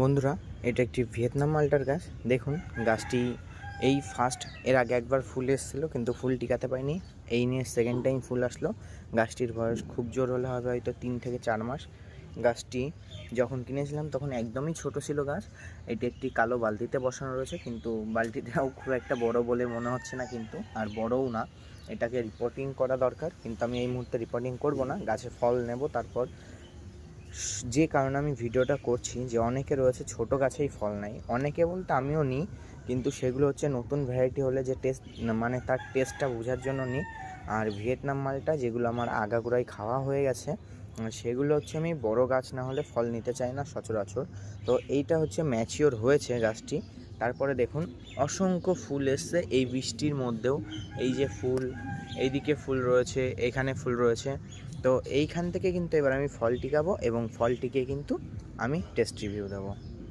বন্ধুরা, এটা একটি ভিয়েতনাম মালটার গাছ। দেখুন গাছটি এই ফার্স্ট, এর আগে একবার ফুল এসেছিলো কিন্তু ফুল টিকাতে পারিনি। এই নিয়ে সেকেন্ড টাইম ফুল আসলো। গাছটির বয়স খুব জোর হলে হবে হয়তো 3 থেকে 4 মাস। গাছটি যখন কিনেছিলাম তখন একদমই ছোট ছিল গাছ। এটি একটি কালো বালতিতে বসানো রয়েছে, কিন্তু বালতিটাও খুব একটা বড় বলে মনে হচ্ছে না, কিন্তু আর বড়ও না। এটাকে রিপোর্টিং করা দরকার, কিন্তু আমি এই মুহূর্তে রিপোর্টিং করব না। গাছে ফল নেব তারপর। যে কারণে আমি ভিডিওটা করছি যে অনেকে রয়েছে ছোট গাছেই ফল নেয়, অনেকে বলতে আমিও নিই, কিন্তু সেগুলো হচ্ছে নতুন ভ্যারাইটি হলে যে টেস্ট, মানে তার টেস্টটা বোঝার জন্য নিই। আর ভিয়েতনাম মালটা যেগুলো আমার আগাগোড়ায় খাওয়া হয়ে গেছে, সেগুলো হচ্ছে আমি বড় গাছ না হলে ফল নিতে চাই না সচরাচর। তো এইটা হচ্ছে ম্যাচিওর হয়েছে গাছটি। তারপরে দেখুন অসংখ্য ফুল এসছে এই বৃষ্টির মধ্যেও। এই যে ফুল, এইদিকে ফুল রয়েছে, এখানে ফুল রয়েছে। তো এইখান থেকে কিন্তু এবার আমি ফল টিকাবো এবং ফল টিকে কিন্তু আমি টেস্ট রিভিউ দেবো।